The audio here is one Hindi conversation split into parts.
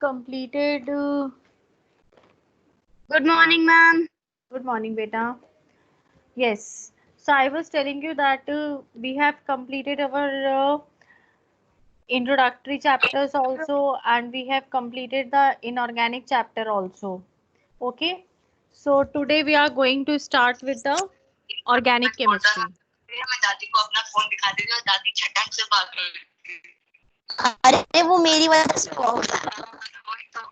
completed. Good morning, ma'am. Good morning, beta. Yes. So I was telling you that we have completed our introductory chapters also, and we have completed the inorganic chapter also. Okay. So today we are going to start with the organic chemistry. मैं दादी को अपना फोन दिखाती थी और दादी झटक से भाग गई। अरे वो मेरी वजह से हुआ। वही तो।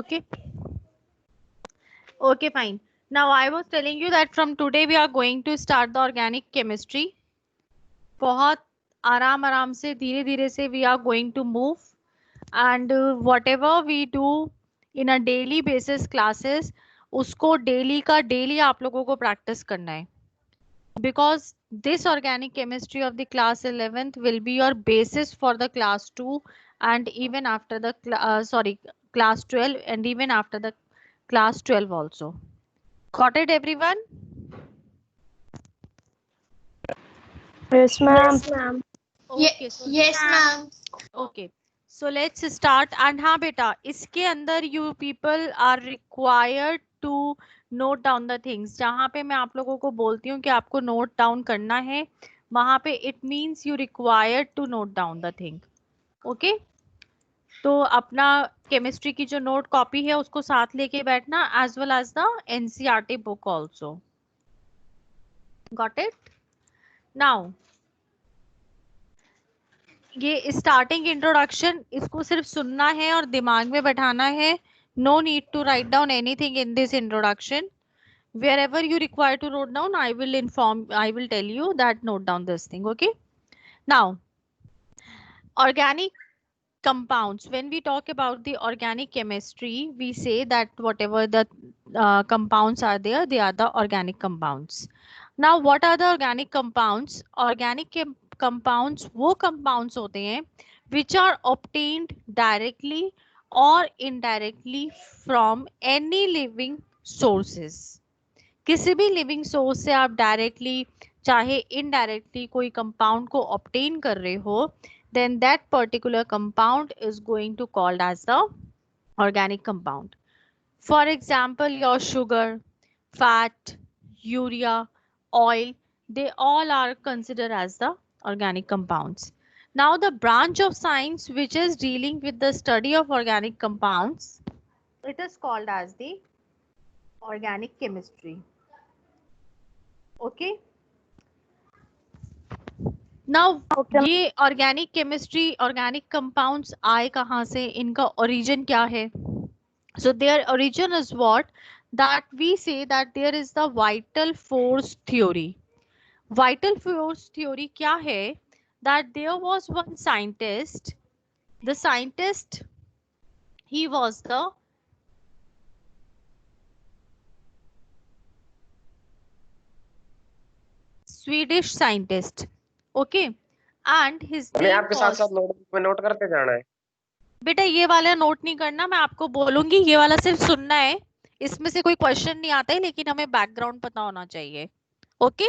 Okay. Okay, fine. Now I was telling you that from today we are going to start the organic chemistry. बहुत आराम आराम से धीरे धीरे से we are going to move and whatever we do in a daily basis classes उसको daily का daily आप लोगों को practice करना है because this organic chemistry of the class 11th will be your basis for the class 2 and even after the class 12 and even after the class 12 also. Got it everyone? Yes, ma'am. Okay, so Yes, ma'am. okay, so let's start. And हाँ बेटा, इसके अंदर you people are required to note down the things. जहाँ पे मैं आप लोगों को बोलती हूँ कि आपको note down करना है, वहाँ पे it means you required to note down the thing. Okay? तो अपना केमिस्ट्री की जो नोट कॉपी है उसको साथ लेके बैठना as well as the NCERT book also. Got it? Now ये स्टार्टिंग इंट्रोडक्शन इसको सिर्फ सुनना है और दिमाग में बैठाना है. No need to write down anything in this introduction. wherever you require to note down, I will tell you that note down this thing. Okay, now organic compounds. When we talk about the organic chemistry, we say that whatever the compounds are there, they are the organic compounds. Now what are the organic compounds? Compounds वो compounds होते हैं which are obtained directly or indirectly from any living sources. किसी भी लिविंग सोर्स से आप डायरेक्टली चाहे इनडायरेक्टली कोई कंपाउंड को ऑब्टेन कर रहे हो, then that particular compound is going to called as the organic compound. For example, your sugar, fat, urea, oil, they all are considered as the organic compounds. Now the branch of science which is dealing with the study of organic compounds, it is called as the organic chemistry. Okay. Now ये ऑर्गेनिक केमिस्ट्री ऑर्गेनिक कंपाउंड्स आए कहाँ से, इनका ओरिजिन क्या है? So their origin is what? That we say that there is the vital force theory. Vital force theory क्या है? That there was one scientist. The scientist, he was the Swedish scientist. Okay, and his हमें name आपके साथ was. साथ नोटबुक में नोट करते जाना है। बेटा ये वाला नोट नहीं करना, मैं आपको बोलूंगी, ये वाला सिर्फ सुनना है. इसमें से कोई क्वेश्चन नहीं आता है, लेकिन हमें बैकग्राउंड पता होना चाहिए. ओके,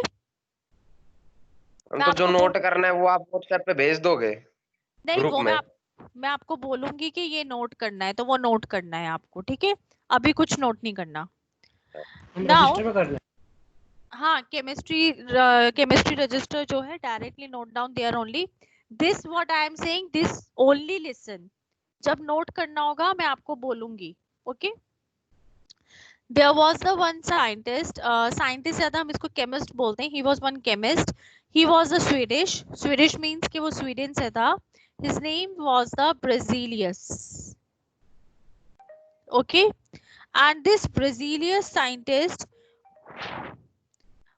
तो जो नोट करना है वो आप व्हाट्सएप पे भेज दोगे नहीं ग्रुप वो में? मैं आपको बोलूंगी कि ये नोट करना है तो वो नोट करना है आपको. ठीक है, अभी कुछ नोट नहीं करना. नाउ हाँ, केमिस्ट्री रजिस्टर जो है directly note down there only. This what I am saying, this only listen. जब नोट करना होगा मैं आपको बोलूंगी. Okay, there was the one scientist, scientist ज्यादा हम इसको केमिस्ट बोलते हैं. he was one chemist. he was a Swedish means कि वो स्वीडन से था. his name was the Berzelius. okay, and this Berzelius scientist,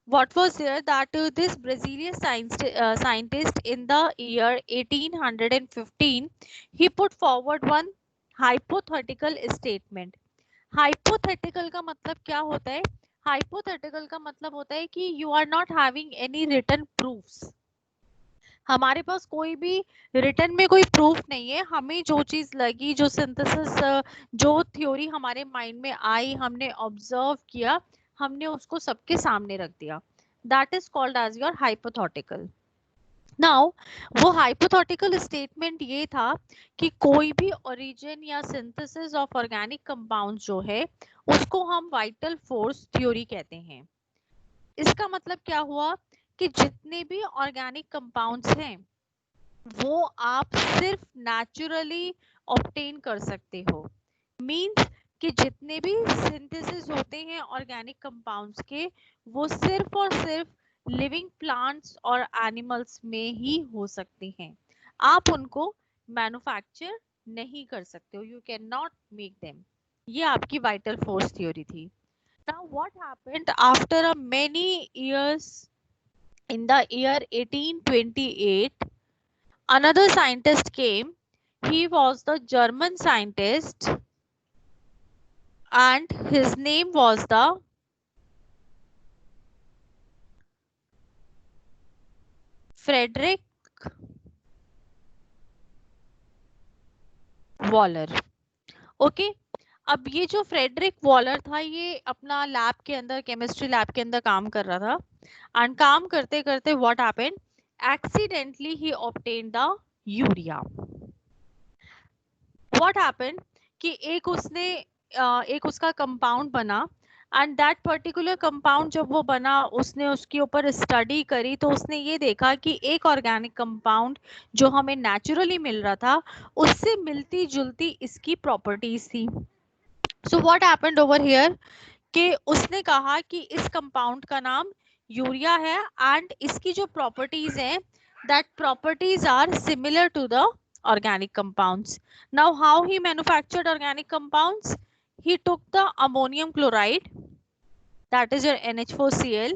what was there that this Brazilian scientist in the year 1815, he put forward one hypothetical statement. Hypothetical का मतलब क्या होता है? हाइपोथेटिकल का मतलब होता है कि you are not having any written proofs. हमारे पास कोई भी रिटन में कोई प्रूफ नहीं है. हमें जो चीज लगी, जो सिंथेसिस, जो थ्योरी हमारे माइंड में आई, हमने ऑब्जर्व किया, हमने उसको सबके सामने रख दिया. That is called as your hypothetical. Now वो हाइपोथेटिकल स्टेटमेंट ये था कि कोई भी ओरिजिन या सिंथेसिस ऑफ ऑर्गेनिक कंपाउंड जो है उसको हम वाइटल फोर्स थ्योरी कहते हैं। इसका मतलब क्या हुआ कि जितने भी ऑर्गेनिक कंपाउंड्स हैं वो आप सिर्फ नेचुरली ऑब्टेन कर सकते हो। मींस कि जितने भी सिंथेसिस होते हैं ऑर्गेनिक कंपाउंड्स के वो सिर्फ और सिर्फ लिविंग प्लांट्स और एनिमल्स में ही हो सकते हैं। आप उनको मैन्युफैक्चर नहीं कर सकते हो, you can not make them. ये आपकी वाइटल फोर्स थ्योरी थी। Now what happened after a many years, in the year 1828 another scientist came. He was the German scientist and his name was the Frederick Waller. Okay, अब ये जो फ्रेडरिक वॉलर था ये अपना लैब के अंदर, केमिस्ट्री लैब के अंदर काम कर रहा था एंड काम करते करते what happened, accidentally he obtained the urea. What happened कि एक उसका कंपाउंड बना एंड दैट पर्टिकुलर कंपाउंड जब वो बना उसने उसके ऊपर स्टडी करी तो उसने ये देखा कि एक ऑर्गेनिक कंपाउंड जो हमें नेचुरली मिल रहा था उससे मिलती जुलती इसकी प्रॉपर्टीज थी। So what happened over here कि उसने कहा कि इस कंपाउंड का नाम यूरिया है एंड इसकी जो प्रॉपर्टीज हैं that properties are similar to the organic compounds. Now how he manufactured organic compounds? He took the ammonium chloride, that is your NH4Cl.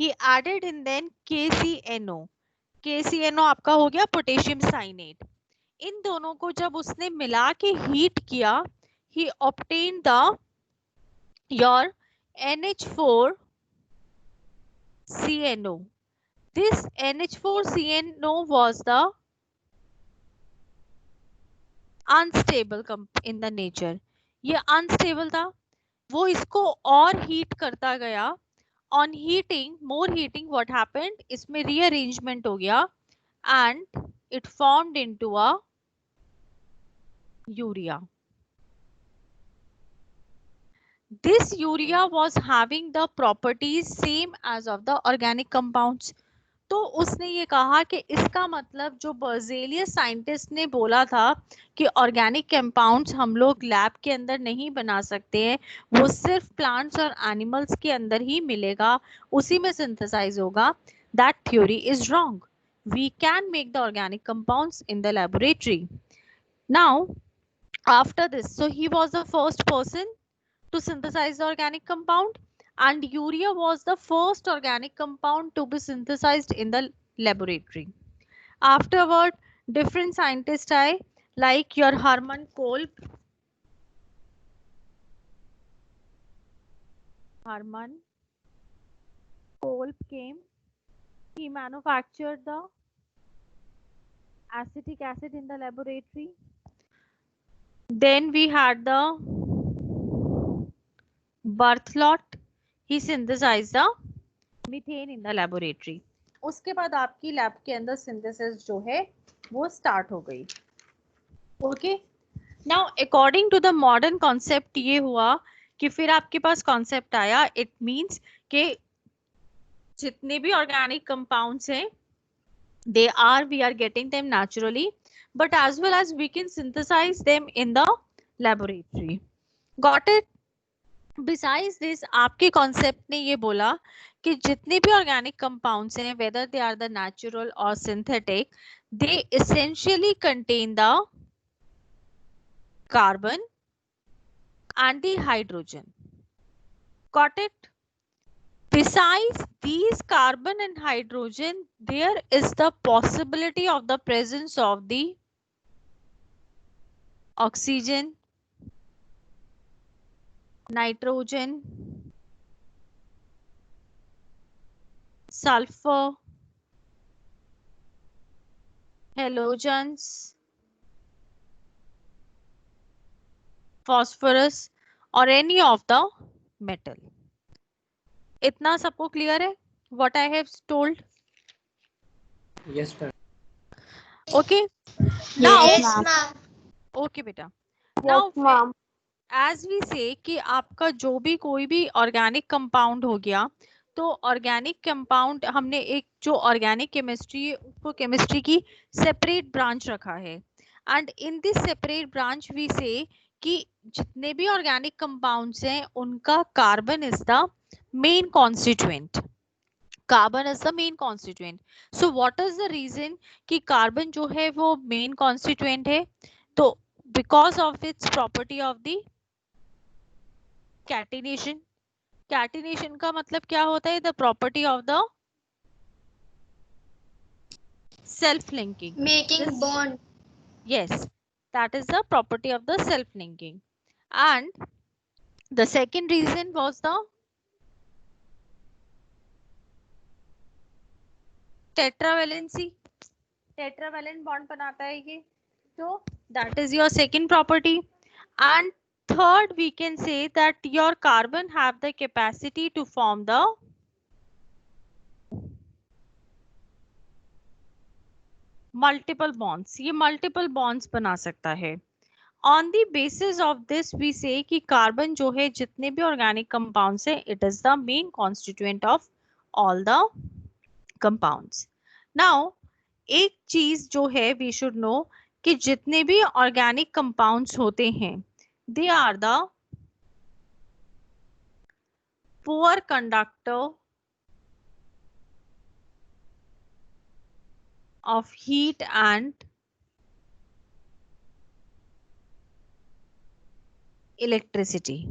He added in then KCNO. KCNO आपका हो गया पोटेशियम साइनेट। इन दोनों को जब उसने मिला के हीट किया, he obtained the your NH4CNO. This NH4CNO was the unstable in the nature. ये अनस्टेबल था, वो इसको और हीट करता गया। On heating, more heating, what happened, इसमें रीअरेंजमेंट हो गया and it formed into a urea. This urea was having the properties same as of the organic compounds. तो उसने ये कहा कि इसका मतलब जो बर्जेलियस साइंटिस्ट ने बोला था कि ऑर्गेनिक कंपाउंड्स हम लोग लैब के अंदर नहीं बना सकते हैं, वो सिर्फ प्लांट्स और एनिमल्स के अंदर ही मिलेगा, उसी में सिंथेसाइज होगा, that theory is wrong. We can make the organic compounds in the laboratory. Now after this, so he was the first person to synthesize the organic compound and urea was the first organic compound to be synthesized in the laboratory. Afterward, different scientists like your Hermann Kolb. Hermann Kolb came. He manufactured the acetic acid in the laboratory. Then we had the Barthelot. He synthesized the methane in the laboratory. उसके बाद आपकी लैब के अंदर सिंथेसिस जो है वो स्टार्ट हो गई। Okay, now according to the modern concept ये हुआ कि फिर आपके पास कॉन्सेप्ट आया, इट मींस कि जितने भी ऑर्गेनिक कंपाउंड्स हैं they are, we are getting them naturally, but as well as we can synthesize them in the laboratory. Got it? Besides this, आपके कॉन्सेप्ट ने ये बोला कि जितने भी ऑर्गेनिक कंपाउंड्स हैं, whether they are the natural or synthetic, they essentially contain the carbon and the hydrogen. Got it? Besides these carbon and hydrogen, there is the possibility of the presence of the oxygen, nitrogen, sulfur, halogens, phosphorus or any of the metal. इतना सबको क्लियर है what I have told? Yes, ma'am. Okay. Now, Yes, ma'am. okay बेटा. Now, ma'am. as we say कि आपका जो भी कोई भी ऑर्गेनिक कंपाउंड हो गया, तो ऑर्गेनिक कंपाउंड हमने एक जो ऑर्गेनिक केमिस्ट्री है उसको केमिस्ट्री की सेपरेट ब्रांच रखा है. And in this separate branch we say कि जितने भी ऑर्गेनिक कंपाउंड्स हैं उनका carbon is the main constituent. Carbon is the main constituent. So what is the reason कि कार्बन जो है वो मेन कॉन्स्टिट्यूएंट है? तो because of its property of the catenation. Catenation का मतलब क्या होता है? The property of the self linking. Making bond. Yes, that is the property of the self linking. And the second reason was the tetravalency. Tetravalent bond बनाता है ये, so that is your second property. And third, we can say that your carbon have the capacity to form the multiple bonds. ये multiple bonds बना सकता है. On the basis of this, we say कि carbon जो है जितने भी organic compounds है, it is the main constituent of all the compounds. Now, एक चीज जो है we should know कि जितने भी organic compounds होते हैं, they are the poor conductor of heat and electricity.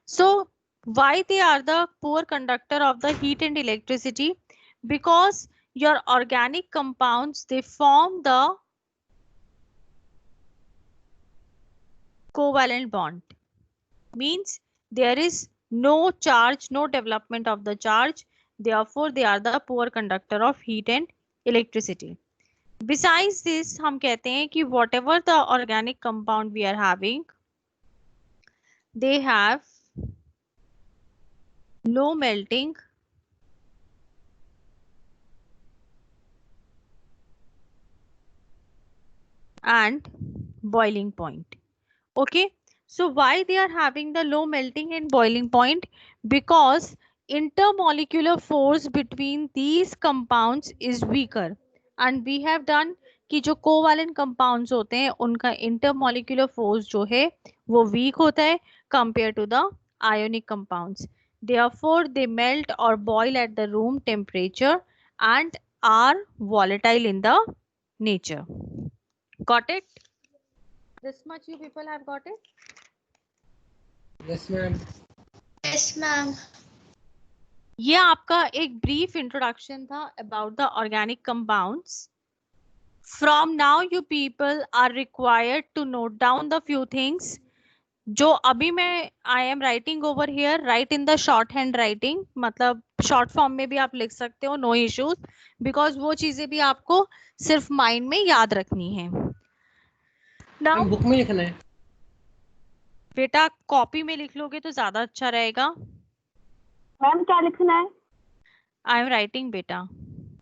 So why they are the poor conductor of the heat and electricity? Because your organic compounds, they form the covalent bond. Means there is no charge, no development of the charge. Therefore, they are the poor conductor of heat and electricity. Besides this, हम कहते हैं कि whatever the organic compound we are having, they have low melting and boiling point. Okay, so why they are having the low melting and boiling point? Because intermolecular force between these compounds is weaker. And we have done कि जो कोवैलेंट कंपाउंड्स होते हैं उनका इंटरमोलिकुलर फोर्स जो है वो वीक होता है compare to the ionic compounds. Therefore, they melt or boil at the room temperature and are volatile in the nature. Got it? This much you people have got it? Yes, ma'am. Yes, ma'am. ये आपका एक ब्रीफ इंट्रोडक्शन था about the organic compounds. From now you people are required to note down the few things जो अभी मैं I am writing over here. Write in the short hand writing, मतलब शॉर्ट फॉर्म में भी आप लिख सकते हो, नो इश्यूज, बिकॉज वो चीजें भी आपको सिर्फ माइंड में याद रखनी है. नाउ बुक में लिखना है. बेटा कॉपी में लिख लोगे तो ज्यादा अच्छा रहेगा. मैम क्या लिखना है? I am writing beta.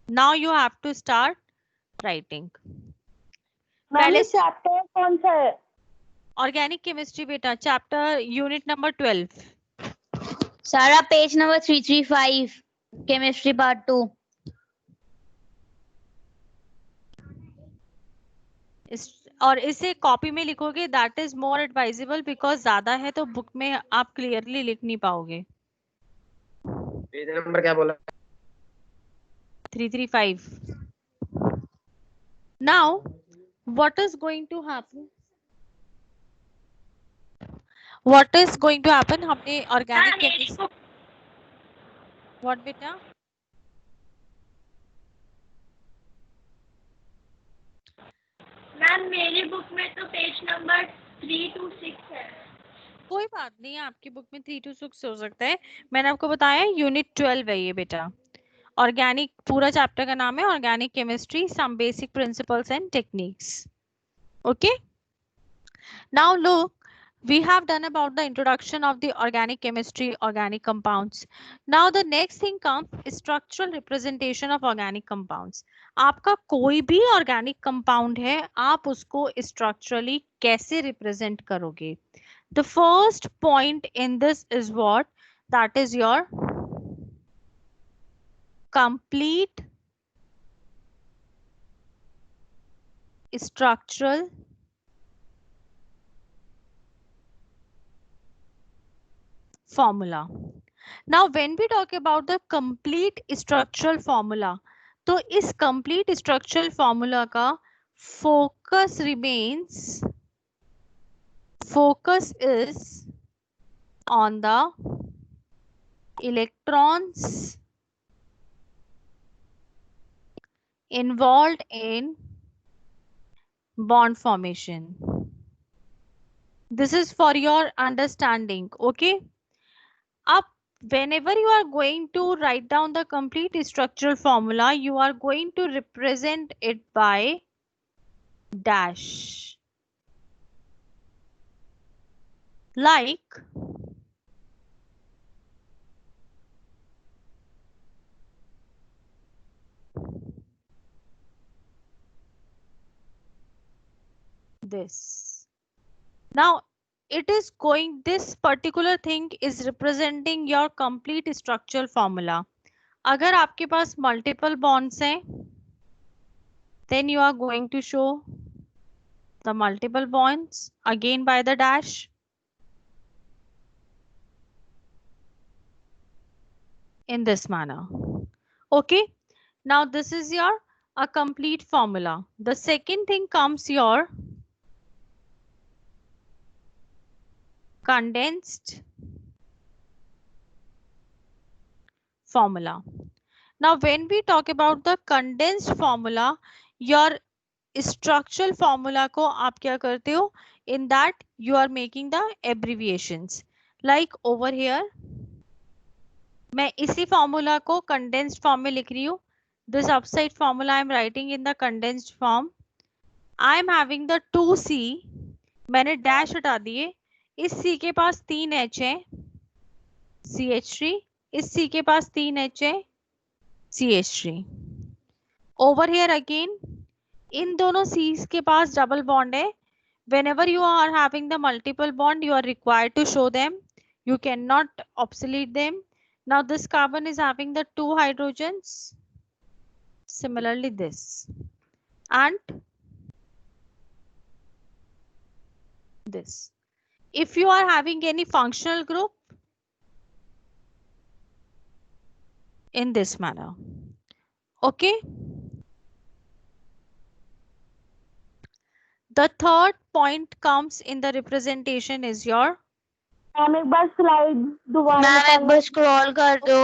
Now you have to start writing. Ma'am chapter कौन सा है? Organic chemistry beta, chapter unit number 12. सारा पेज नंबर 335 केमिस्ट्री पार्ट 2. और इसे कॉपी में लिखोगे that is more advisable because ज्यादा है तो बुक में आप क्लियरली लिख नहीं पाओगे. पेज नंबर क्या बोला? 335. Now what is going to happen? What is going to happen? हमने organic chemistry. What बेटा? मैम मेरी बुक में तो पेज नंबर 326 है. कोई बात नहीं, आपकी बुक में 3 to 6 हो सकता है. मैंने आपको बताया यूनिट 12 है ये बेटा. ऑर्गेनिक पूरा चैप्टर का नाम है organic chemistry, some basic principles and techniques. Okay, now look, We have done about the introduction of the organic chemistry, organic compounds. Now the next thing comes structural representation of organic compounds. आपका कोई भी organic compound है, आप उसको structurally कैसे represent करोगे? The first point in this is what? That is your complete structural formula. Now when we talk about the complete structural formula, तो इस complete structural formula का focus is on the electrons involved in bond formation. This is for your understanding, okay? Up, whenever you are going to write down the complete structural formula, you are going to represent it by dash. Like this. Now it is going, this particular thing is representing your complete structural formula. अगर आपके पास multiple bonds हैं, then you are going to show the multiple bonds again by the dash. In this manner. Okay. Now this is your a complete formula. The second thing comes your condensed formula. Now when we talk about the condensed formula, your structural formula को आप क्या करते हो? In that you are making the abbreviations. Like over here, मैं इसी formula को condensed form में लिख रही हूँ. This upside formula I am writing in the condensed form. I am having the 2C. मैंने dash हटा दिए. इस C के पास 3 H है, CH3. इस C के पास 3 H है, CH3. Over here again, इन दोनों C's के पास double bond है. Whenever you are having the multiple bond, you are required to show them. You cannot obsolete them. Now this carbon is having the 2 hydrogens. Similarly this. And this. If you are having any functional group, in this manner. Okay. The third point comes in the representation is your. Ma'am एक बार स्लाइड दोबारा मैम एक बार स्क्रॉल कर दो.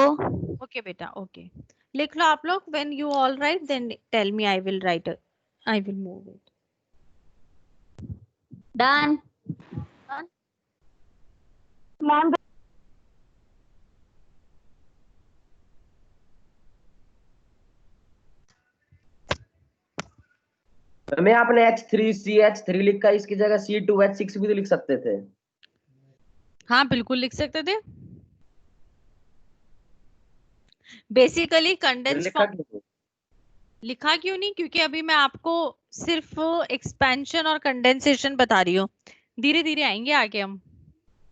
Okay बेटा, okay. लिख लो आप लोग. When you all write, then tell me. I will write it. I will move it. Done. Ma'am हमें आपने H3CH3 लिखा, इसकी जगह C2H6 भी तो लिख सकते थे. हाँ बिल्कुल लिख सकते थे. बेसिकली कंडेंस लिखा क्यों नहीं? क्योंकि अभी मैं आपको सिर्फ एक्सपेंशन और कंडेंसेशन बता रही हूँ. धीरे धीरे आएंगे आगे हम,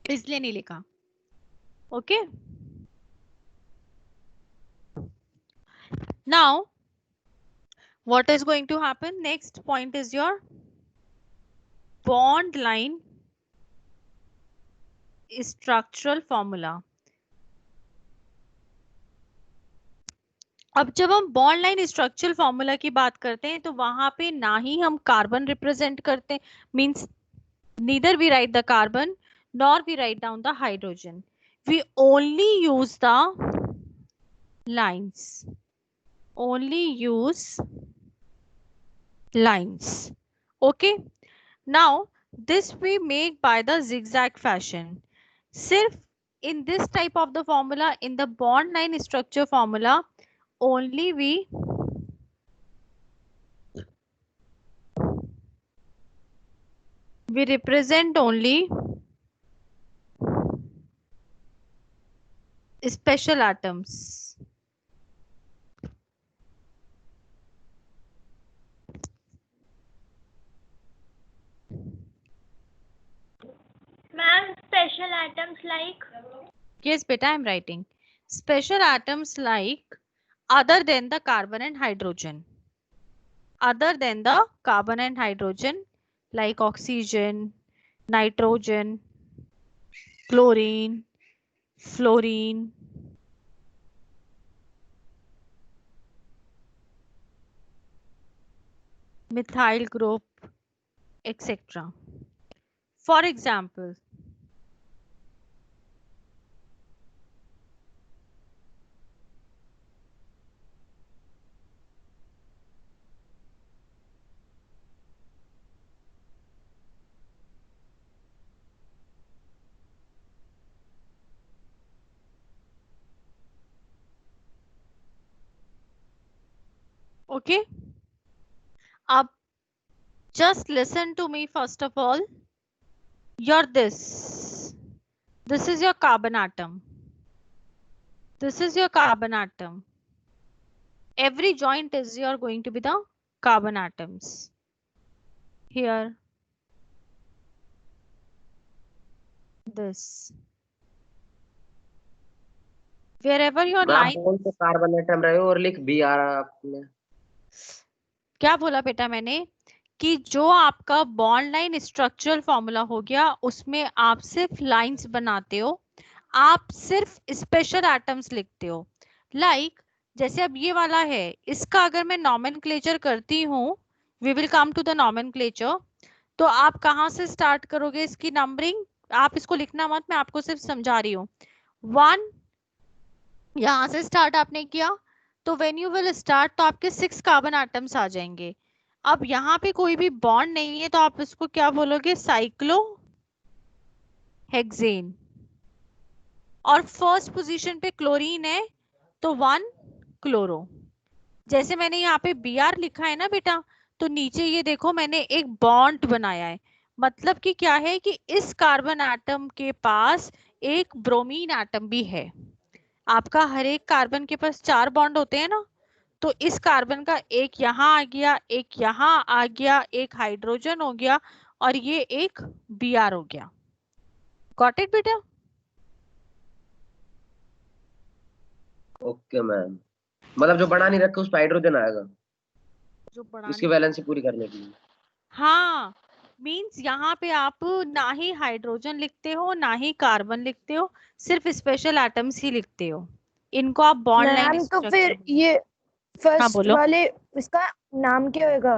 इसलिए नहीं लिखा. Okay. Now what is going to happen? Next point is your bond line structural formula. अब जब हम बॉन्ड लाइन स्ट्रक्चरल फॉर्मूला की बात करते हैं तो वहां पे ना ही हम कार्बन रिप्रेजेंट करते हैं, means neither we write the carbon nor we write down the hydrogen. We only use the lines. Only use lines. Okay. Now this we make by the zigzag fashion. सिर्फ in this type of the formula, in the bond line structure formula, only we represent only special atoms. Ma'am, special atoms like? Yes, beta, I'm writing. Special atoms like other than the carbon and hydrogen. Other than the carbon and hydrogen, like oxygen, nitrogen, chlorine, fluorine, methyl group, etc. For example, okay? Up, just listen to me first of all. You're this. This is your carbon atom. This is your carbon atom. Every joint is your going to be the carbon atoms. Here, this. Wherever your मैं आप line, बोल तो कार्बन एटम रहे हो और लिख बी आ रहा आपने। क्या बोला बेटा मैंने कि जो आपका बॉन्ड लाइन स्ट्रक्चरल फॉर्मूला हो गया उसमें आप सिर्फ लाइंस बनाते हो, आप सिर्फ स्पेशल एटम्स लिखते हो। लाइक जैसे अब ये वाला है, इसका अगर मैं नॉमेनक्लेचर करती हूँ, we will come to the nomenclature, तो आप कहाँ से स्टार्ट करोगे इसकी नंबरिंग? आप इसको लिखना मत, मैं आपको सिर्फ समझा रही हूँ। 1 यहां से स्टार्ट आपने किया, तो व्हेन यू विल स्टार्ट तो आपके 6 कार्बन एटम्स आ जाएंगे। अब यहाँ पे कोई भी बॉन्ड नहीं है तो आप इसको क्या बोलोगे? Cyclo hexane. और फर्स्ट पोजीशन पे क्लोरीन है तो 1 क्लोरो। जैसे मैंने यहाँ पे Br लिखा है ना बेटा, तो नीचे ये देखो मैंने एक बॉन्ड बनाया है। मतलब कि क्या है कि इस कार्बन एटम के पास एक ब्रोमीन एटम भी है। आपका हर एक कार्बन के पास 4 बॉन्ड होते हैं ना, तो इस कार्बन का एक यहाँ आ गया, एक यहाँ आ गया, एक हाइड्रोजन हो गया और ये एक Br हो गया। गॉट इट बेटा? ओके मैम, मतलब जो बना नहीं रखा उस पर हाइड्रोजन आएगा जो बड़ा उसकी नहीं, वैलेंसी पूरी करने के लिए। हाँ, मींस यहाँ पे आप ना ही हाइड्रोजन लिखते हो ना ही कार्बन लिखते हो, सिर्फ स्पेशल एटम्स ही लिखते हो। इनको आप बॉन्ड लाइन मैम तो स्ट्रक्चर फिर ये हाँ फर्स्ट बोलो। वाले इसका नाम क्या होगा?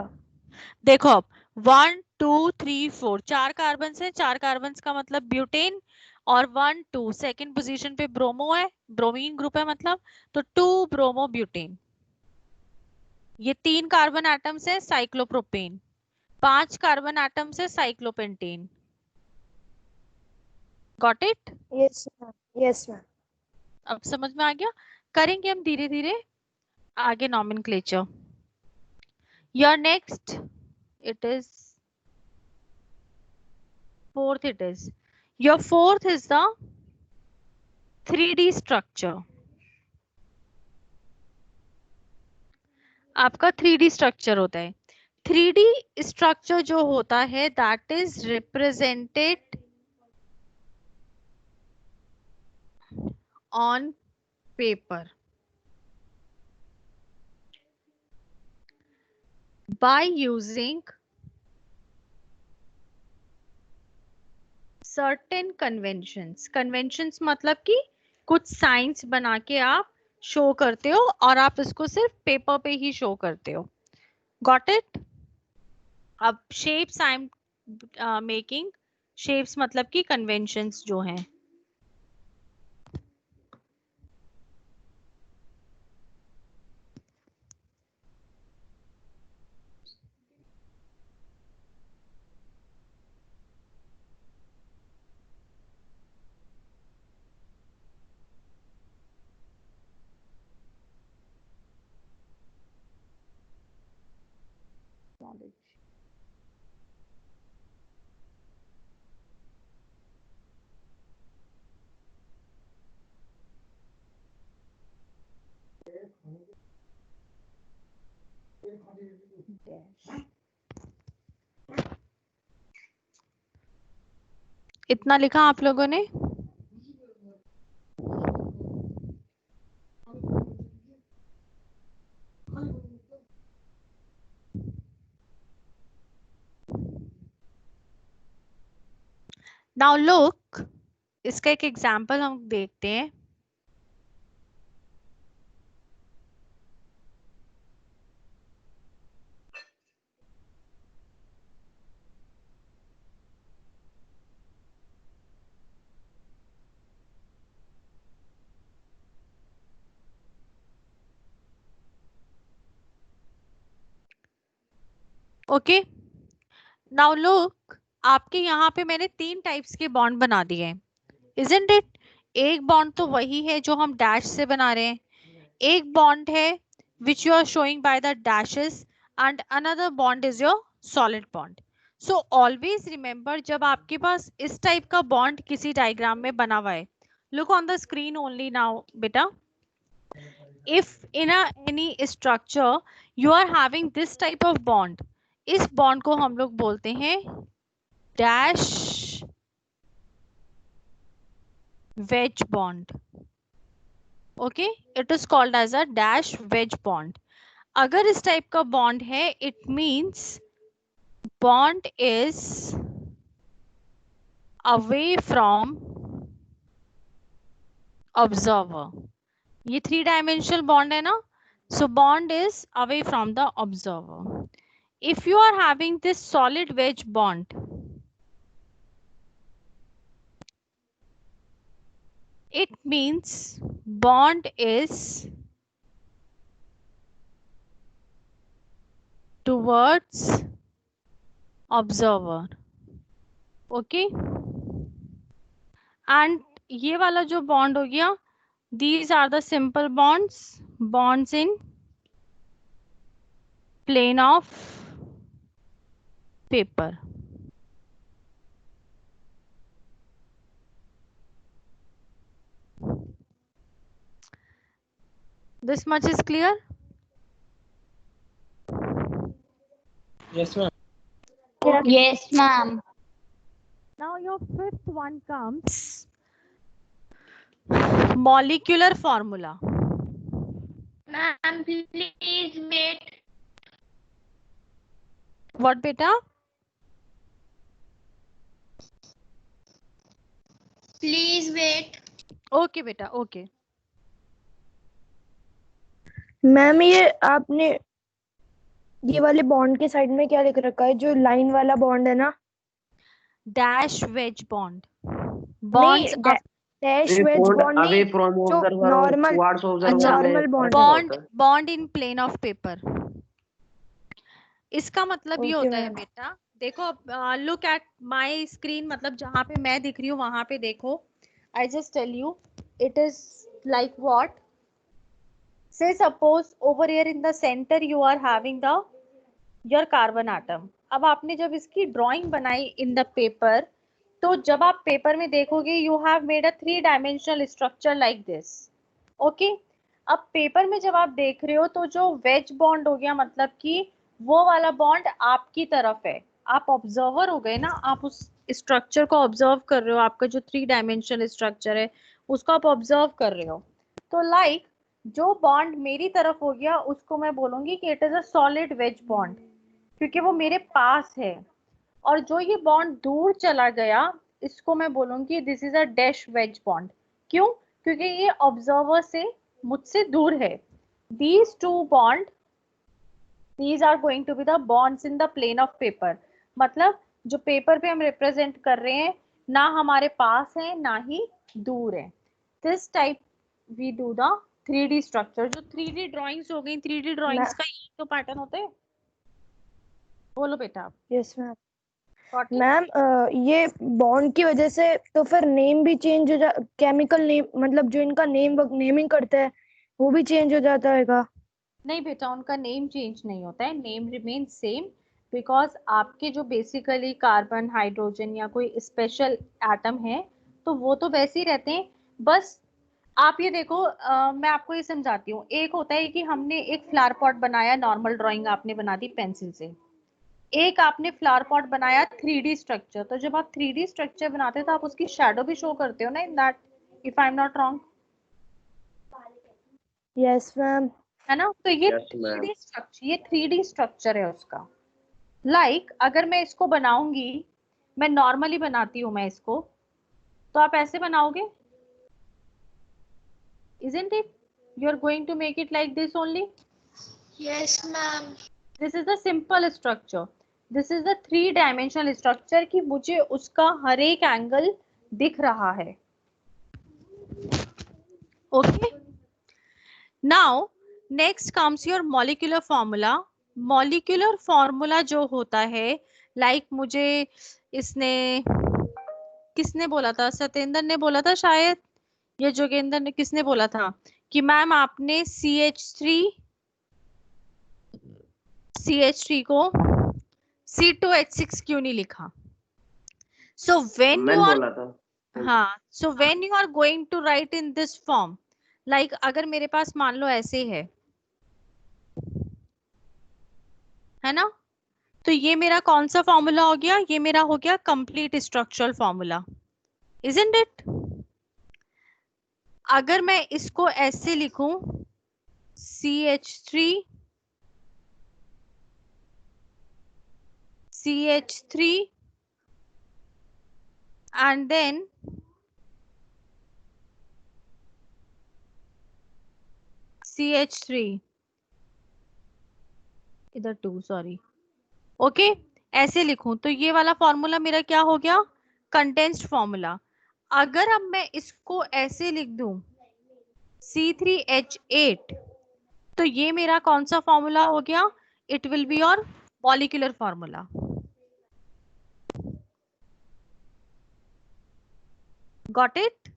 देखो अब 1 2 3 4 4 कार्बन है, 4 कार्बन का मतलब ब्यूटेन, और 1 2 सेकेंड पोजीशन पे ब्रोमो है, ब्रोमीन ग्रुप है मतलब, तो 2 ब्रोमो ब्यूटेन। ये 3 कार्बन एटम्स है, साइक्लोप्रोपेन। 5 कार्बन एटम्स है, cyclopentane. Got it? Yes ma'am, yes ma'am. अब समझ में आ गया? करेंगे हम धीरे धीरे आगे nomenclature. Your next, it is fourth, it is your fourth is the 3D structure. आपका 3D स्ट्रक्चर होता है। 3D स्ट्रक्चर जो होता है that is represented on paper by using certain conventions. Conventions मतलब कि कुछ साइंस बना के आप शो करते हो और आप इसको सिर्फ पेपर पे ही शो करते हो। Got it? अब shapes I am making, shapes मतलब कि कन्वेंशंस जो हैं। इतना लिखा आप लोगों ने? नाउ लुक, इसका एक एग्जांपल हम देखते हैं. ओके, नाउ लुक, आपके यहाँ पे मैंने 3 टाइप्स के बॉन्ड बना दिए हैं, इजंट इट? एक बॉन्ड तो वही है जो हम डैश से बना रहे हैं, एक बॉन्ड है which you are showing by the dashes and another bond is your solid bond. So always remember, जब आपके पास इस टाइप का बॉन्ड किसी डायग्राम में बना हुआ है, look on the screen only now बेटा. If in any structure you are having this type of bond, इस बॉन्ड को हम लोग बोलते हैं dash wedge bond. Okay, it is called as a dash wedge bond. अगर इस टाइप का बॉन्ड है, it means bond is away from observer. ये 3 dimensional bond है ना, so bond is away from the observer. If you are having this solid wedge bond, it means bond is towards observer. Okay, and ये वाला जो bond हो गया, these are the simple bonds in plane of paper. This much is clear? Yes, ma'am. Yes, ma'am. Now your fifth one comes molecular formula. Ma'am, please wait. What beta? Please wait. Okay beta, okay. Ma'am ये आपने ये वाले बॉन्ड के साइड में क्या लिख रखा है, जो लाइन वाला बॉन्ड है ना? Dash wedge bond. नहीं, Bonds dash wedge bond away नहीं, from जो observer और normal- towards observer अच्छा, में normal bond फर्क bond होता है। bond in plane of paper. इसका मतलब ये Okay, होता है ma'am. बेटा, देखो, look at my screen, मतलब जहाँ पे मैं दिख रही हूँ वहां पे देखो. I just tell you, it is like what? Say suppose over here in the center you are having the your carbon atom. अब आपने जब इसकी ड्राइंग बनाई इन द पेपर, तो जब आप पेपर में देखोगे you have made a 3 dimensional structure like this. Okay, अब पेपर में जब आप देख रहे हो तो जो वेज बॉन्ड हो गया, मतलब कि वो वाला बॉन्ड आपकी तरफ है, आप ऑब्जर्वर हो गए ना, आप उस स्ट्रक्चर को ऑब्जर्व कर रहे हो, आपका जो 3 डायमेंशनल स्ट्रक्चर है उसको आप ऑब्जर्व कर रहे हो. तो लाइक जो बॉन्ड मेरी तरफ हो गया उसको मैं बोलूंगी कि it is a solid wedge bond, क्योंकि वो मेरे पास है. और जो ये बॉन्ड दूर चला गया इसको मैं बोलूंगी this is a dash wedge bond. क्यों? क्योंकि ये ऑब्जर्वर से मुझसे दूर है. these two bond, these are going to be the bonds in the plane of paper. मतलब जो पेपर पे हम रिप्रेजेंट कर रहे हैं, ना हमारे पास है ना ही दूर है. this type we do the 3D structure. जो 3D ड्राइंग्स हो गई, 3D ड्राइंग्स का ये तो पैटर्न होता है. बोलो बेटा आप. Yes ma'am. Got it? Ma'am ये बॉन्ड की वजह से तो फिर नेम भी चेंज हो जा, केमिकल नेम, मतलब जो इनका नेमिंग करते हैं वो भी चेंज हो जाता है? नहीं बेटा, उनका नेम चेंज नहीं होता है, नेम रिमेन सेम, बिकॉज आपके जो बेसिकली कार्बन, हाइड्रोजन या कोई स्पेशल एटम है तो वो तो वैसे ही रहते हैं. बस आप ये देखो, मैं आपको ये समझाती हूँ। एक होता है कि हमने एक फ्लावर पॉट बनाया, नॉर्मल ड्राइंग आपने बना दी पेंसिल से। एक आपने फ्लावर पॉट बनाया 3D स्ट्रक्चर। तो जब आप 3D स्ट्रक्चर बनाते हो तो आप उसकी शैडो भी शो करते हो ना, in that, if I am not wrong, yes ma'am. है ना? तो ये Yes, ma'am. 3D स्ट्रक्चर, ये 3D स्ट्रक्चर है उसका। लाइक अगर मैं इसको बनाऊंगी, मैं नॉर्मली बनाती हूँ मैं इसको, तो आप ऐसे बनाओगे, isn't it? You are going to make it like this only. Yes, ma'am. This is the simple structure. This is the 3-dimensional structure कि मुझे उसका हर एक एंगल दिख रहा है। Okay. Now next comes your molecular formula. Molecular formula जो होता है, like मुझे इसने किसने बोला था, सतेंद्र ने बोला था शायद, या जोगेंद्र ने, किसने बोला था कि मैम आपने CH3 को C2H6 क्यों नहीं लिखा? So when you मैंने are, बोला था। हाँ, so when you are going to write in this form, like अगर मेरे पास मान लो ऐसे है ना, तो ये मेरा कौन सा फॉर्मूला हो गया? ये मेरा हो गया complete structural formula, isn't it? अगर मैं इसको ऐसे लिखूं, CH3 and then CH3, इधर 2, सॉरी, ओके, ऐसे लिखूं तो ये वाला फॉर्मूला मेरा क्या हो गया? Condensed formula. अगर अब मैं इसको ऐसे लिख दूं C3H8, तो ये मेरा कौन सा फॉर्मूला हो गया? It will be your molecular formula. Got it?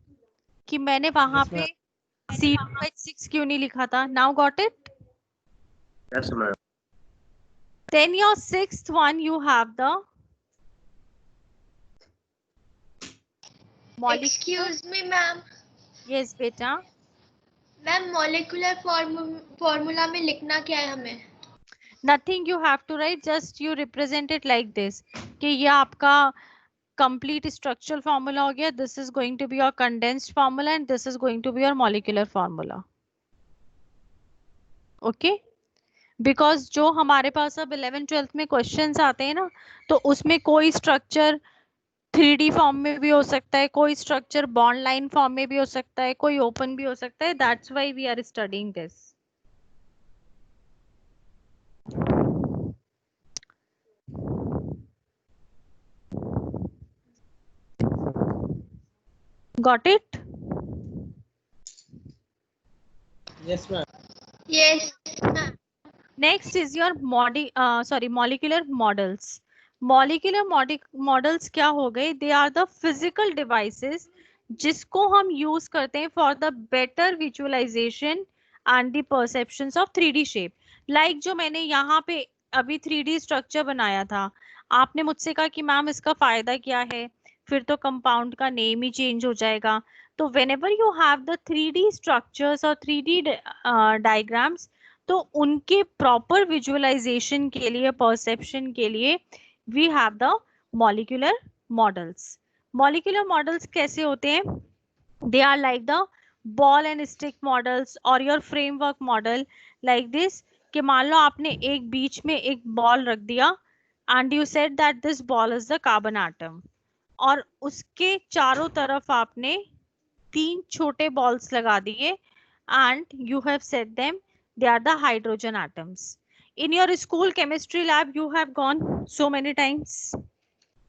कि मैंने वहां पे C2H6 क्यों नहीं लिखा था? Now got it? Yes, ma'am. Then your sixth one, you have the Excuse me, ma'am. yes बेटा। मैम molecular formula में लिखना क्या है हमें? Nothing you have to write, just you represent it like this कि ये आपका complete structural formula हो गया, this is going to be your condensed formula and this is going to be your molecular formula. Okay? Because जो हमारे पास अब 11th-12th में क्वेश्चंस आते हैं ना, तो उसमें कोई स्ट्रक्चर 3D फॉर्म में भी हो सकता है, कोई स्ट्रक्चर बॉन्ड लाइन फॉर्म में भी हो सकता है, कोई ओपन भी हो सकता है। That's why we are studying this. Got it? Yes, ma'am. Yes, ma'am. Next is your molecular models. Molecular models क्या हो गए? They are the physical devices जिसको हम यूज करते हैं for the better visualization and the perceptions of 3D shape. Like जो मैंने यहाँ पे अभी 3D स्ट्रक्चर बनाया था, आपने मुझसे कहा कि मैम इसका फायदा क्या है? फिर तो कंपाउंड का नेम ही चेंज हो जाएगा। तो whenever you have the 3D structures और 3D diagrams, तो उनके प्रॉपर विजुअलाइजेशन के लिए, परसेप्शन के लिए we have the molecular models. Molecular models कैसे होते हैं? They are like the ball and stick models और your framework model, like this कि मान लो आपने एक बीच में एक बॉल रख दिया and you said that this ball is the carbon atom, और उसके चारों तरफ आपने 3 छोटे बॉल्स लगा दिए and you have said them they are the hydrogen atoms. In your school chemistry lab you have gone so many times.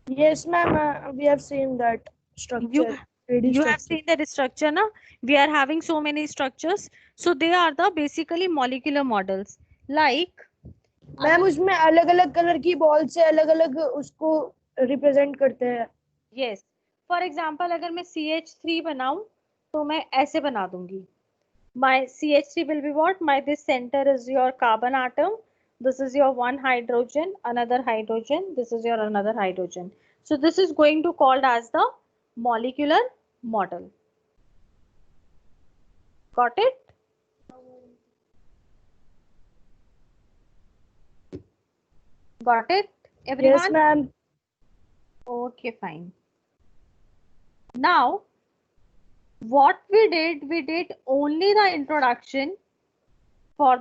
Yes, ma'am. We have seen that structure. You have seen that structure na? We are having so many structures, so they are the basically molecular models. Like ma'am उसमें अलग अलग कलर की बॉल से अलग अलग उसको रिप्रेजेंट करते हैं। yes, for example अगर मैं CH3 बनाऊं तो मैं ऐसे बना दूंगी। My CH3 will be what? My this center is your carbon atom. This is your one hydrogen, another hydrogen. This is your another hydrogen. So this is going to called as the molecular model. Got it? Got it, everyone? Yes, ma'am. Okay, fine. Now, what we did only the introduction.